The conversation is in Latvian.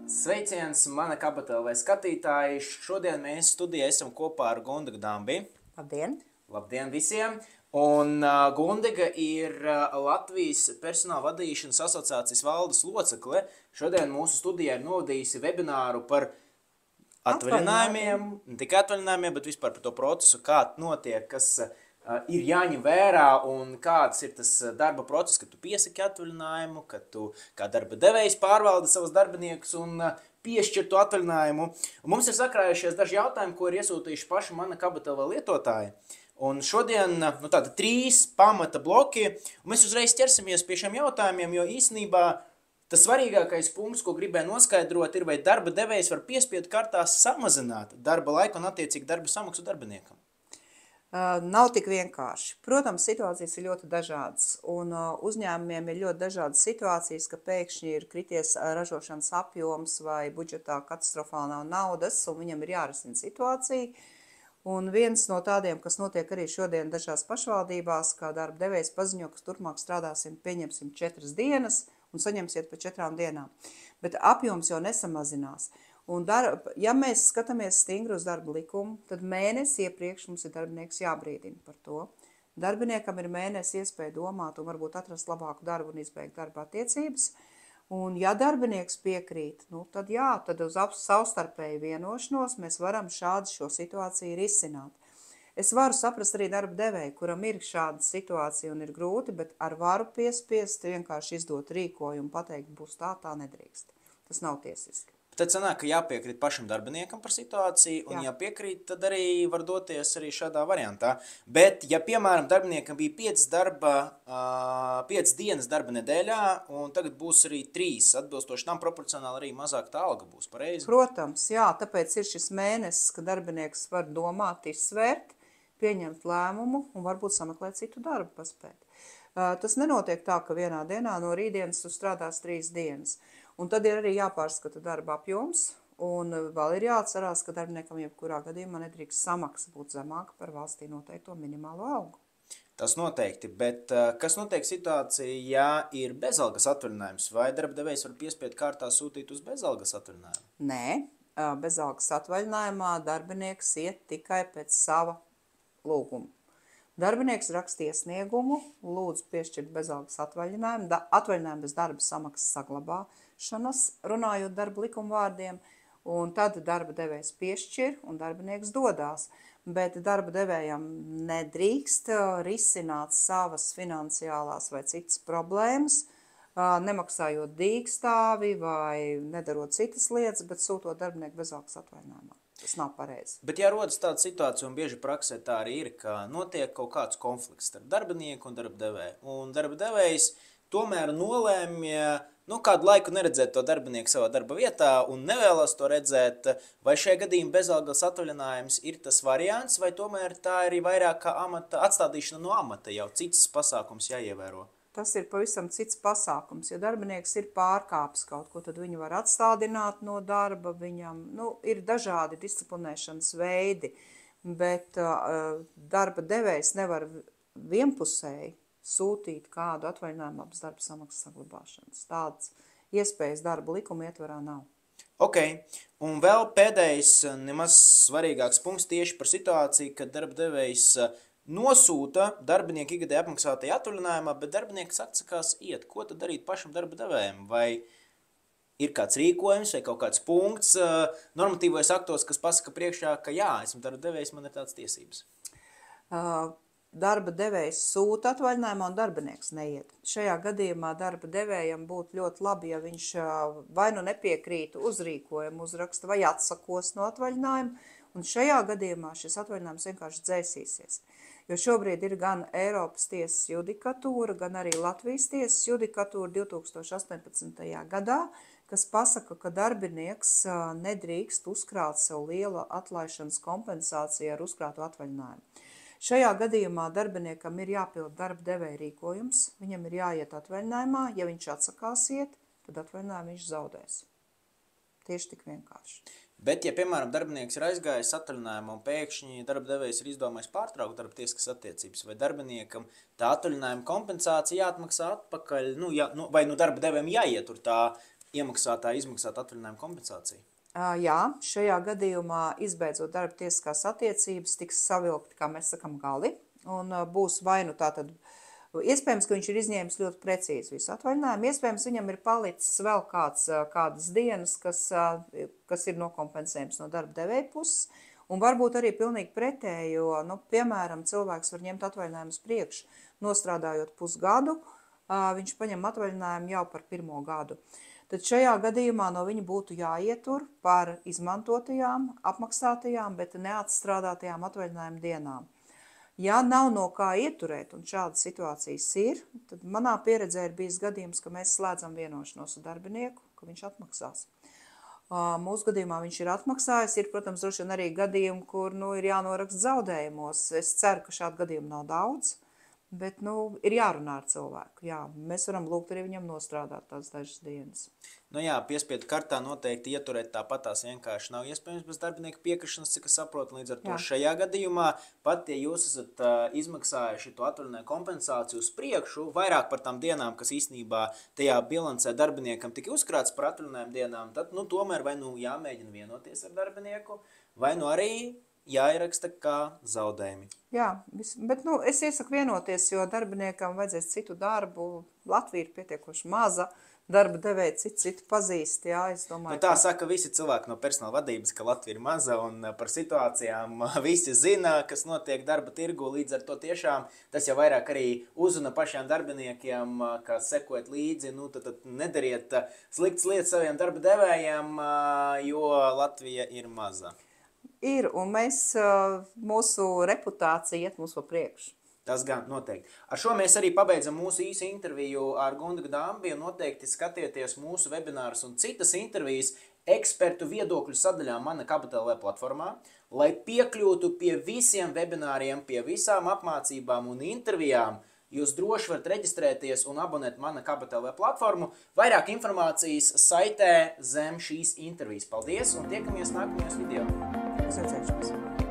Sveiciens, mana kabatela vai skatītāji. Šodien mēs studijā esam kopā ar Gundagu Dambi. Labdien! Labdien visiem! Un Gundaga ir Latvijas personāla vadīšanas asociācijas valdes locekle. Šodien mūsu studijā ir novadījusi webināru par atvaļinājumiem, ne tikai atvaļinājumiem, bet vispār par to procesu, kā notiek, kas ir jāņem vērā un kāds ir tas darba process, kad tu piesaki atvaļinājumu, kad tu kā darba devējs pārvaldi savus darbiniekus un piešķir to atvaļinājumu. Un mums ir sakrājušies daži jautājumi, ko ir iesūtījuši paši mana kabatela lietotāji. Un šodien tādi 3 pamata bloki, un mēs uzreiz ķersimies pie šiem jautājumiem, jo īstenībā tas svarīgākais punkts, ko gribēju noskaidrot, ir, vai darba devējs var piespiedu kārtā samazināt darba laiku un attiecīgi darba samaksu darbiniekam. Nav tik vienkārši. Protams, situācijas ir ļoti dažādas, un uzņēmumiem ir ļoti dažādas situācijas, ka pēkšņi ir krities ražošanas apjoms vai budžetā katastrofāli nav naudas, un viņam ir jārisina situācija. Un viens no tādiem, kas notiek arī šodien dažās pašvaldībās, kā darba devējs paziņo, ka turpmāk strādāsim, pieņemsim 4 dienas un saņemsiet pa 4 dienām. Bet apjoms jau nesamazinās. Un ja mēs skatāmies stingri uz darba likumu, tad mēnesi iepriekš mums ir darbinieks jābrīdina par to. Darbiniekam ir mēnesi iespēja domāt un varbūt atrast labāku darbu un izbeigt darba attiecības. Un ja darbinieks piekrīt, tad jā, tad uz savstarpēju vienošanos mēs varam šādu šo situāciju risināt. Es varu saprast arī darba devēju, kuram ir šāda situācija un ir grūti, bet ar varu piespiest vienkārši izdot rīkojumu, pateikt, būs tā nedrīkst. Tas nav tiesiski. Tad sanāk, ka jāpiekrīt pašam darbiniekam par situāciju, un ja piekrīt, tad arī var doties arī šādā variantā. Bet, ja, piemēram, darbiniekam bija 5 dienas darba nedēļā, un tagad būs arī 3, atbilstoši tam proporcionāli arī mazāk tā alga būs, pareizi? Protams, jā, tāpēc ir šis mēnesis, ka darbinieks var domāt, izsvērt, pieņemt lēmumu un varbūt sameklēt citu darbu paspēt. Tas nenotiek tā, ka vienā dienā no rītdienas tu strādās 3 dienas. Un tad ir arī jāpārskata darba apjoms, un vēl ir jāatcerās, ka darbiniekam jebkurā gadījumā nedrīkst samaksa būt zemāka par valstī noteikto minimālo algu. Tas noteikti, bet kas notiek situācija, ja ir bezalgas atvaļinājums, vai darba devējs var piespiedu kārtā sūtīt uz bezalgas atvaļinājumu? Nē, bezalgas atvaļinājumā darbinieks iet tikai pēc sava lūguma. Darbinieks raksta iesniegumu, lūdzu piešķirt bezalgas atvaļinājumu, atvaļinājumu bez darba samaksas saglabāšanas, runājot darba likuma vārdiem, un tad darba devējs piešķir un darbinieks dodās. Bet darba devējam nedrīkst risināt savas finansiālās vai citas problēmas, nemaksājot dīkstāvi vai nedarot citas lietas, bet sūtot darbinieku bezalgas atvaļinājumā. Tas nav pareizi. Bet ja rodas tāda situācija, un bieži praksē tā arī ir, ka notiek kaut kāds konflikts starp darbinieku un darba devēju, un darba devējs tomēr nolēmja kādu laiku neredzēt to darbinieku savā darba vietā un nevēlas to redzēt, vai šajā gadījumā bezalgas atvaļinājums ir tas variants, vai tomēr tā ir vairāk kā atstādīšana no amata, jau cits pasākums jāievēro? Tas ir pavisam cits pasākums. Ja darbinieks ir pārkāpis kaut ko, tad viņu var atstādināt no darba, viņam ir dažādi disciplinēšanas veidi, bet darba devējs nevar vienpusēji sūtīt kādu atvaļinājumu bez darba samaksas saglabāšanas. Tādas iespējas darba likuma ietvarā nav. Ok, un vēl pēdējais, nemaz svarīgāks punkts tieši par situāciju, kad darba devējs nosūta darbinieku ikgadēji apmaksātajā atvaļinājumā, bet darbinieks atsakās iet. Ko tad darīt pašam darba devējam? Vai ir kāds rīkojums vai kaut kāds punkts normatīvos aktos, kas pasaka priekšā, ka jā, esmu darba devējs, man ir tādas tiesības? Darba devējs sūta atvaļinājumā un darbinieks neiet. Šajā gadījumā darba devējam būtu ļoti labi, ja viņš vai nepiekrītu uz rīkojumu uzraksta vai atsakos no atvaļinājuma, un šajā gadījumā šis atvaļinājums vienkārši dzēsīsies. Jo šobrīd ir gan Eiropas tiesas judikatūra, gan arī Latvijas tiesas judikatūra 2018. gadā, kas pasaka, ka darbinieks nedrīkst uzkrāt sev lielu atlaišanas kompensāciju ar uzkrātu atvaļinājumu. Šajā gadījumā darbiniekam ir jāpild darba devēja rīkojums, viņam ir jāiet atvaļinājumā, ja viņš atsakās iet, tad atvaļinājumu viņš zaudēs. Tieši tik vienkārši. Bet, ja, piemēram, darbinieks ir aizgājis atvaļinājumu un pēkšņi darba devējs ir izdomājis pārtraukt darba tiesiskas attiecības, vai darbiniekam tā atvaļinājuma kompensācija jāatmaksā atpakaļ, vai darba devējiem jāietur tā iemaksātāji izmaksāt atvaļinājumu kompensāciju? Jā, šajā gadījumā, izbeidzot darba tiesiskās attiecības, tiks savilkti, kā mēs sakam, gali, un būs vai nu tātad, iespējams, ka viņš ir izņēmis ļoti precīzi visu atvaļinājumu, iespējams, viņam ir palicis vēl kādas dienas, kas ir nokompensējums no darba devēja puses, un varbūt arī pilnīgi pretēji, jo, piemēram, cilvēks var ņemt atvaļinājumu uz priekšu, nostrādājot pusgadu, viņš paņem atvaļinājumu jau par 1. gadu. Tad šajā gadījumā no viņa būtu jāietur par izmantotajām, apmaksātajām, bet neatstrādātajām atvaļinājuma dienām. Ja nav no kā ieturēt, un šādas situācijas ir, tad manā pieredzē ir bijis gadījums, ka mēs slēdzam vienošanos ar darbinieku, ka viņš atmaksās. Mūsu gadījumā viņš ir atmaksājis, ir, protams, droši vien arī gadījumi, kur ir jānoraksta zaudējumos. Es ceru, ka šādu gadījumu nav daudz. Bet, ir jārunā ar cilvēku. Jā, mēs varam lūgt arī viņam nostrādāt tās dažas dienas. Piespiedu kārtā noteikti ieturēt tāpatās vienkārši nav iespējams bez darbinieka piekrišanas, cik es saprotu. Līdz ar to šajā gadījumā, pat ja jūs esat izmaksājuši to atvaļinājumu kompensāciju uz priekšu, vairāk par tām dienām, kas īstenībā tajā bilancē darbiniekam tika uzkrāts par atvaļinājumu dienām, tad tomēr vai jāmēģina vienoties ar darbinieku, vai arī jāieraksta kā zaudējumi. Jā, bet es iesaku vienoties, jo darbiniekam vajadzēs citu darbu. Latvija ir pietiekoši maza, darba devēja citu pazīst. Jā, es domāju, tā saka visi cilvēki no personāla vadības, ka Latvija ir maza un par situācijām visi zina, kas notiek darba tirgu. Līdz ar to tiešām tas jau vairāk arī uzruna pašiem darbiniekiem, kā sekot līdzi, tad nedariet sliktas lietas saviem darba devējiem, jo Latvija ir maza. Ir, un mūsu reputācija iet mums pa priekšu. Tas gan noteikti. Ar šo mēs arī pabeidzam mūsu īsu interviju ar Gundagu Dambi, un noteikti skatieties mūsu webinārus un citas intervijas ekspertu viedokļu sadaļā Mana Kabata LV platformā, lai piekļūtu pie visiem webināriem, pie visām apmācībām un intervijām. Jūs droši varat reģistrēties un abonēt Mana Kabata LV platformu. Vairāk informācijas saitē zem šīs intervijas. Paldies un tiekamies nākamajos video. Uz redzēšanos.